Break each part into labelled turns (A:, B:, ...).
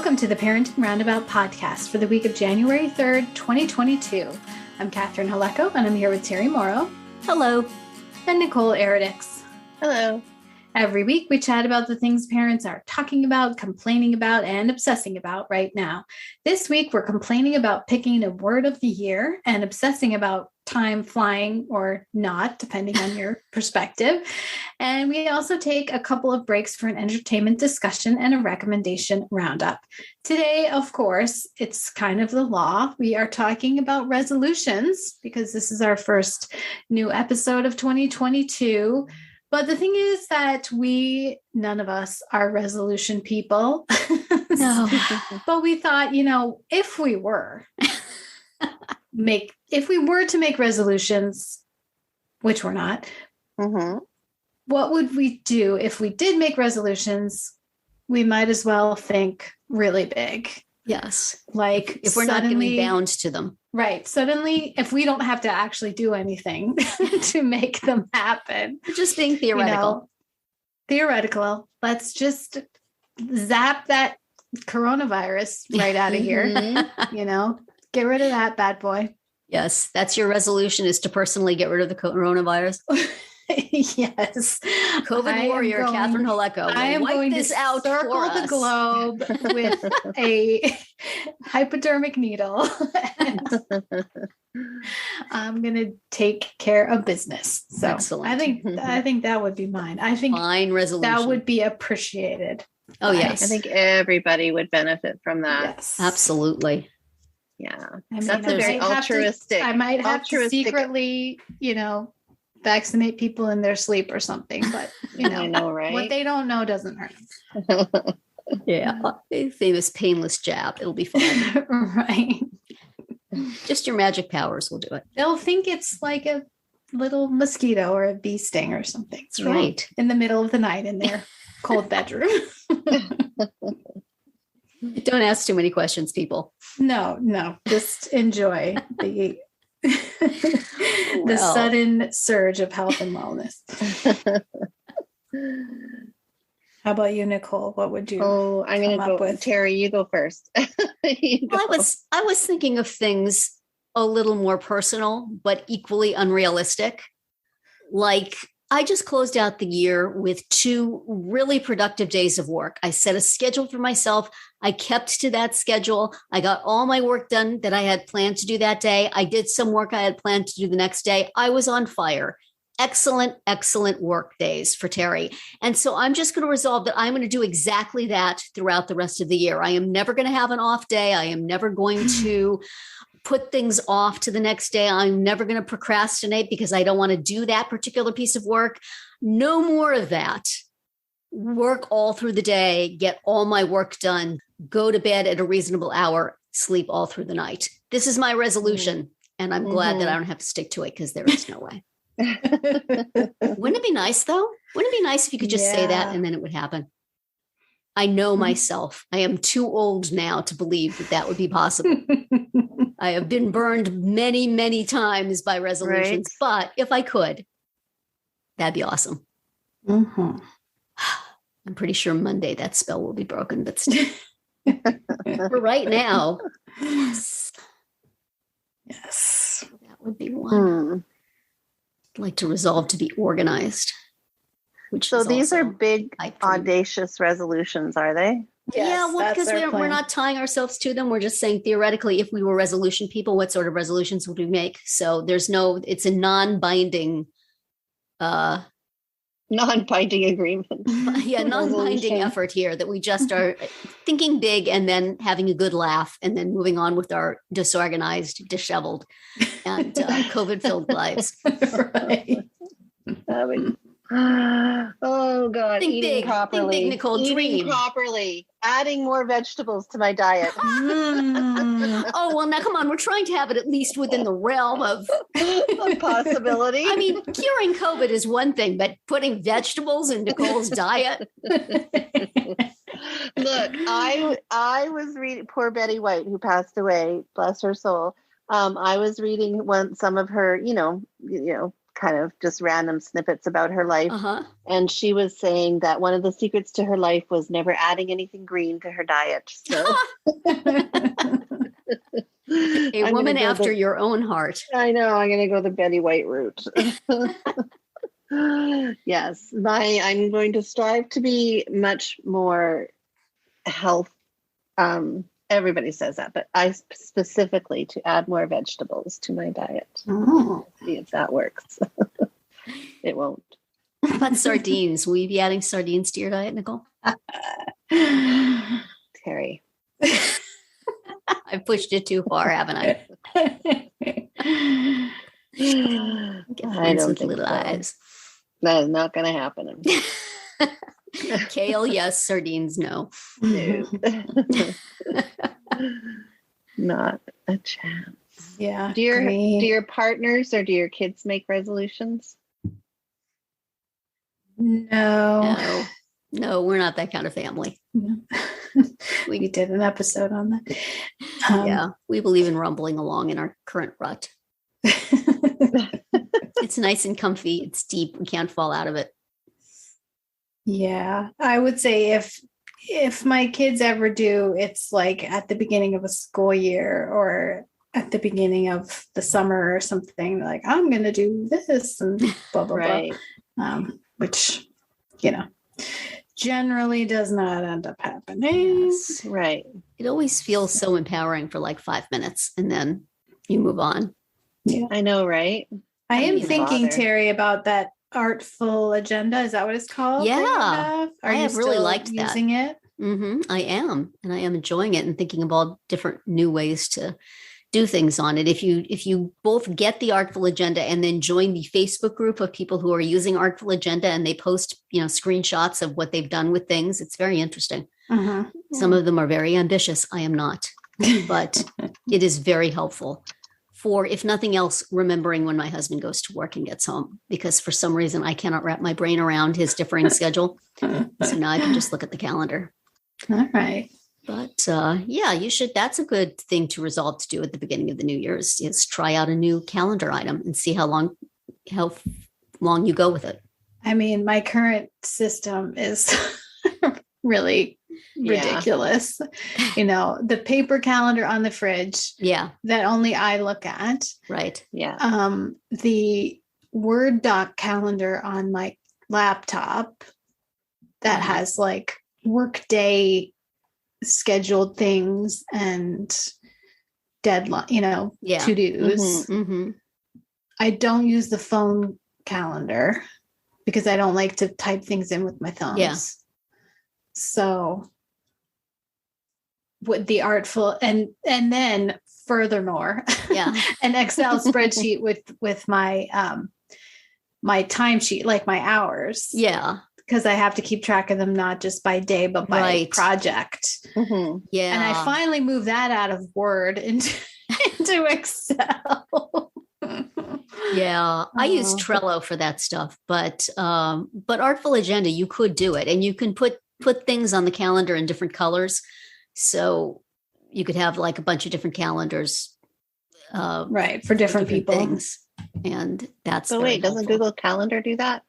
A: Welcome to the Parenting Roundabout podcast for the week of January 3rd, 2022. I'm Catherine Haleko, and I'm here with Terry Morrow.
B: Hello.
A: And Nicole Eridix.
C: Hello.
A: Every week, we chat about the things parents are talking about, complaining about, and obsessing about right now. This week, we're complaining about picking a word of the year and obsessing about time flying or not, depending on your perspective. And we also take a couple of breaks for an entertainment discussion and a recommendation roundup. Today, of course, it's kind of the law. We are talking about resolutions because this is our first new episode of 2022. But the thing is that none of us are resolution people.
B: No.
A: But we thought, if we were to make resolutions, which we're not, what would we do if we did make resolutions? We might as well think really big.
B: Yes.
A: Like
B: if we're not going to be bound to them.
A: Right. Suddenly, if we don't have to actually do anything to make them happen.
B: We're just being theoretical.
A: Theoretical. Let's just zap that coronavirus right out of here. Get rid of that bad boy.
B: Yes. That's your resolution, is to personally get rid of the coronavirus.
A: Yes.
B: COVID warrior Catherine Haleko.
A: I am going to circle the globe with a hypodermic needle. And I'm going to take care of business. So excellent. I think that would be mine. I think
B: fine resolution.
A: That would be appreciated.
B: Oh, yes.
C: I think everybody would benefit from that.
A: Yes.
B: Absolutely.
C: Yeah.
A: That's a very altruistic. I might have to secretly, vaccinate people in their sleep or something, but
C: I know, right?
A: What they don't know doesn't hurt.
B: Yeah. A famous painless jab. It'll be fun.
A: Right.
B: Just your magic powers will do it.
A: They'll think it's like a little mosquito or a bee sting or something.
B: That's right.
A: In the middle of the night in their cold bedroom.
B: Don't ask too many questions, people.
A: No. Just enjoy the sudden surge of health and wellness. How about you, Nicole? What would you?
C: Oh, I'm going to go with Terry. You go first.
B: I was thinking of things a little more personal, but equally unrealistic. Like, I just closed out the year with 2 really productive days of work. I set a schedule for myself. I kept to that schedule. I got all my work done that I had planned to do that day. I did some work I had planned to do the next day. I was on fire. Excellent, excellent work days for Terry. And so I'm just going to resolve that I'm going to do exactly that throughout the rest of the year. I am never going to have an off day. I am never going to put things off to the next day. I'm never going to procrastinate because I don't want to do that particular piece of work. No more of that. Work all through the day, get all my work done, go to bed at a reasonable hour, sleep all through the night. This is my resolution. And I'm glad that I don't have to stick to it because there is no way. Wouldn't it be nice though? Wouldn't it be nice if you could just say that and then it would happen? I know myself. I am too old now to believe that would be possible. I have been burned many, many times by resolutions, but if I could, that'd be awesome.
A: Mm-hmm.
B: I'm pretty sure Monday that spell will be broken, but still. For right now, yes. That would be one. I'd like to resolve to be organized.
C: So these are big, audacious resolutions, are they?
B: Yes, well, because we're not tying ourselves to them. We're just saying theoretically, if we were resolution people, what sort of resolutions would we make? So it's a non-binding
C: agreement.
B: Yeah, non-binding effort here that we just are thinking big and then having a good laugh and then moving on with our disorganized, disheveled, and COVID-filled lives.
A: Right.
C: Oh God!
B: Think big, Nicole.
C: Eating properly, adding more vegetables to my diet.
B: Oh well, now come on. We're trying to have it at least within the realm of
C: possibility.
B: I mean, curing COVID is one thing, but putting vegetables in Nicole's diet.
C: Look, I was reading poor Betty White, who passed away. Bless her soul. I was reading some of her, kind of just random snippets about her life.
B: Uh-huh.
C: And she was saying that one of the secrets to her life was never adding anything green to her diet. So
B: A woman after your own heart.
C: I know. I'm going to go the Betty White route. Yes. I'm going to strive to be much more health. Everybody says that, but I specifically to add more vegetables to my diet.
B: Oh.
C: See if that works. It won't.
B: But sardines. Will you be adding sardines to your diet, Nicole?
C: Terry.
B: I've pushed it too far, haven't I?
C: I don't think
B: little
C: so.
B: Eyes.
C: That is not going to happen.
B: Kale, yes. Sardines, no.
C: Not a chance.
A: Yeah.
C: Do your partners or do your kids make resolutions?
A: No,
B: we're not that kind of family.
A: We did an episode on that.
B: Yeah, we believe in rumbling along in our current rut. It's nice and comfy. It's deep. We can't fall out of it.
A: Yeah, I would say if my kids ever do, it's like at the beginning of a school year or at the beginning of the summer or something, like I'm going to do this and blah, blah,
C: right.
A: blah. Which, generally does not end up happening.
B: Yes.
C: Right.
B: It always feels so empowering for like 5 minutes and then you move on.
C: Yeah, I know, right?
A: I am thinking, Terry, about that Artful Agenda. Is that what it's called?
B: Yeah.
A: Are you
B: really liked
A: using
B: that.
A: it?
B: I am. And I am enjoying it and thinking about different new ways to do things on it. If you both get the Artful Agenda and then join the Facebook group of people who are using Artful Agenda and they post, screenshots of what they've done with things, it's very interesting.
A: Uh-huh.
B: Some of them are very ambitious. I am not, but it is very helpful for, if nothing else, remembering when my husband goes to work and gets home, because for some reason I cannot wrap my brain around his differing schedule. So now I can just look at the calendar.
A: All right.
B: But yeah, you should. That's a good thing to resolve to do at the beginning of the new year is try out a new calendar item and see how long you go with it.
A: I mean, my current system is really ridiculous. The paper calendar on the fridge.
B: Yeah.
A: That only I look at.
B: Right.
C: Yeah.
A: The Word doc calendar on my laptop that has like workday scheduled things and deadline, to-dos.
B: Mm-hmm, mm-hmm.
A: I don't use the phone calendar because I don't like to type things in with my thumbs.
B: Yeah.
A: So with the Artful and then furthermore, an Excel spreadsheet with my my timesheet, like my hours.
B: Yeah.
A: Because I have to keep track of them, not just by day, but by project.
C: Mm-hmm.
A: Yeah. And I finally moved that out of Word into Excel.
B: Yeah. I use Trello for that stuff, but Artful Agenda, you could do it, and you can put things on the calendar in different colors. So you could have like a bunch of different calendars.
A: For different people.
B: Things. And that's
C: so wait, doesn't Google Calendar do that?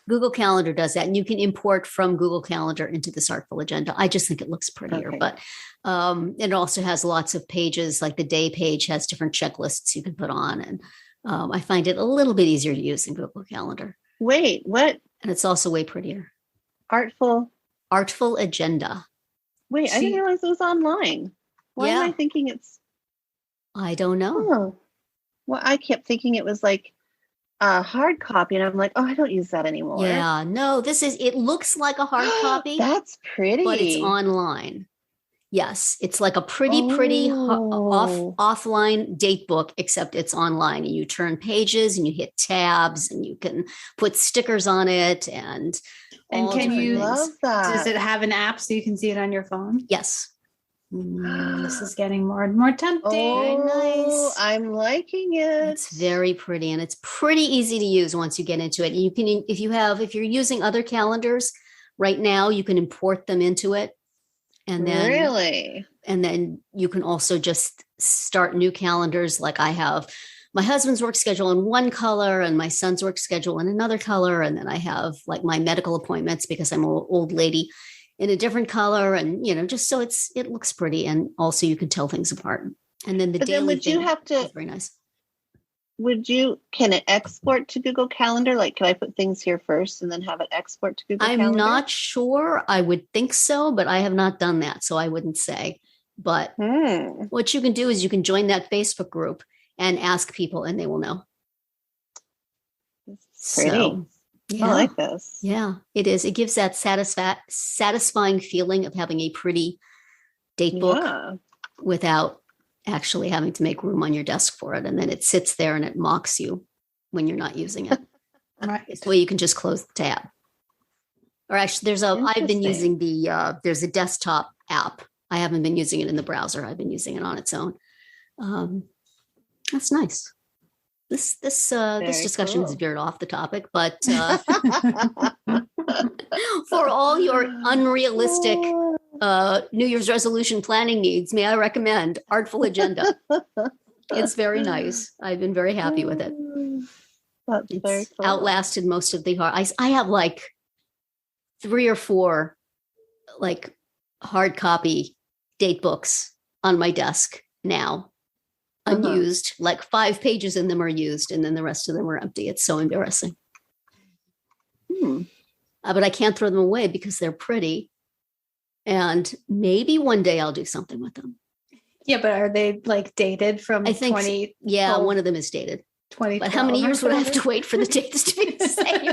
B: Google Calendar does that, and you can import from Google Calendar into this Artful Agenda. I just think it looks prettier, but it also has lots of pages, like the day page has different checklists you can put on, and I find it a little bit easier to use in Google Calendar.
C: Wait, what?
B: And it's also way prettier.
C: Artful
B: Agenda.
C: Wait, I didn't realize it was online. Why am I thinking it's?
B: I don't know.
C: Oh. Well, I kept thinking it was like a hard copy, and I'm like, I don't use that anymore.
B: Yeah, no, it looks like a hard copy.
C: That's pretty.
B: But it's online. Yes, it's like a pretty offline date book, except it's online, and you turn pages and you hit tabs and you can put stickers on it and
A: can you
C: love that?
A: Does it have an app so you can see it on your phone?
B: Yes.
A: This is getting more and more tempting.
B: Very nice.
C: I'm liking it.
B: It's very pretty, and it's pretty easy to use once you get into it. You can, if you're using other calendars right now, you can import them into it. And then
C: and
B: then you can also just start new calendars. Like I have my husband's work schedule in one color and my son's work schedule in another color. And then I have like my medical appointments because I'm an old lady in a different color. And, just so it looks pretty. And also you can tell things apart. And then the daily
C: would you have to,
B: is very nice.
C: Can it export to Google Calendar? Like, can I put things here first and then have it export to Google Calendar?
B: I'm not sure. I would think so, but I have not done that. So I wouldn't say. But what you can do is you can join that Facebook group and ask people and they will know.
C: Pretty.
B: So, yeah.
C: I like this.
B: Yeah, it is. It gives that satisfying feeling of having a pretty date book without actually having to make room on your desk for it. And then it sits there and it mocks you when you're not using it.
A: Right.
B: It's the way you can just close the tab. Or actually, I've been using there's a desktop app. I haven't been using it in the browser. I've been using it on its own. That's nice. This discussion has veered off the topic, but for all your unrealistic New Year's resolution planning needs, may I recommend Artful Agenda. It's very nice. I've been very happy with it.
C: That's very cool.
B: Outlasted most of the hard. I have like 3 or 4 like hard copy date books on my desk now, unused. Like 5 pages in them are used, and then the rest of them are empty. It's so embarrassing. But I can't throw them away because they're pretty. And maybe one day I'll do something with them.
A: Yeah, but are they like dated from
B: I think
A: 20?
B: Yeah, one of them is dated.
A: 20.
B: But how many years would I have to wait for the dates to be the same?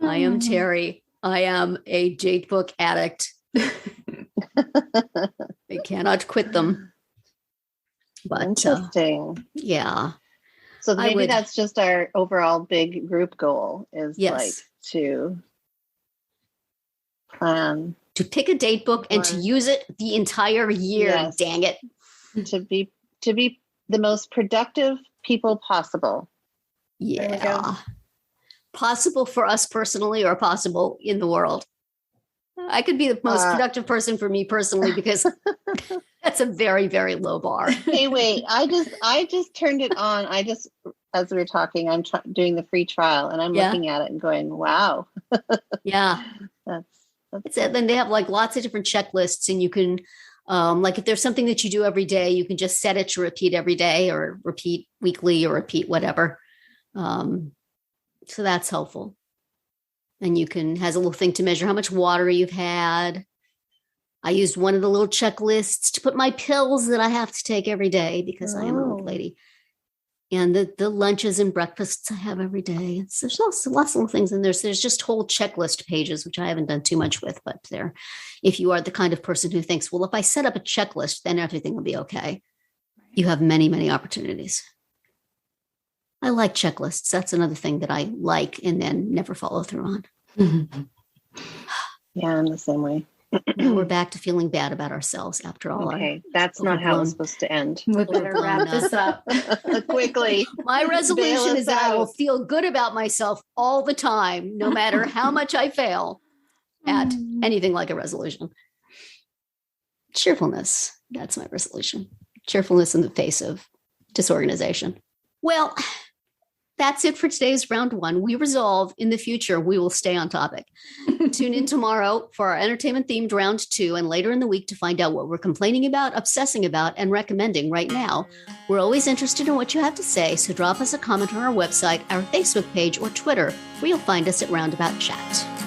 B: I am Terry. I am a date book addict. I cannot quit them. But
C: interesting.
B: Yeah.
C: So maybe that's just our overall big group goal is like to plan.
B: To pick a date book and to use it the entire year. Yes. Dang it.
C: To be the most productive people possible.
B: Yeah. Possible for us personally or possible in the world. I could be the most productive person for me personally because that's a very, very low bar.
C: Hey, wait, I just turned it on. As we were talking, I'm doing the free trial and I'm looking at it and going, wow.
B: Yeah. That's it. Then they have like lots of different checklists and you can, like if there's something that you do every day, you can just set it to repeat every day or repeat weekly or repeat whatever. So that's helpful. And has a little thing to measure how much water you've had. I used one of the little checklists to put my pills that I have to take every day because I am an old lady. And the lunches and breakfasts I have every day. There's lots of little things. And there's just whole checklist pages, which I haven't done too much with, but if you are the kind of person who thinks, well, if I set up a checklist, then everything will be okay. You have many, many opportunities. I like checklists. That's another thing that I like and then never follow through on.
C: Yeah, I'm the same way.
B: Now we're back to feeling bad about ourselves after all.
C: Okay, that's not how it's supposed to end.
A: We better wrap this up
C: quickly.
B: My resolution is that I will feel good about myself all the time, no matter how much I fail at anything like a resolution. Cheerfulness. That's my resolution. Cheerfulness in the face of disorganization. Well, that's it for today's round 1. We resolve in the future we will stay on topic. Tune in tomorrow for our entertainment-themed round 2 and later in the week to find out what we're complaining about, obsessing about, and recommending right now. We're always interested in what you have to say, so drop us a comment on our website, our Facebook page, or Twitter, where you'll find us at Roundabout Chat.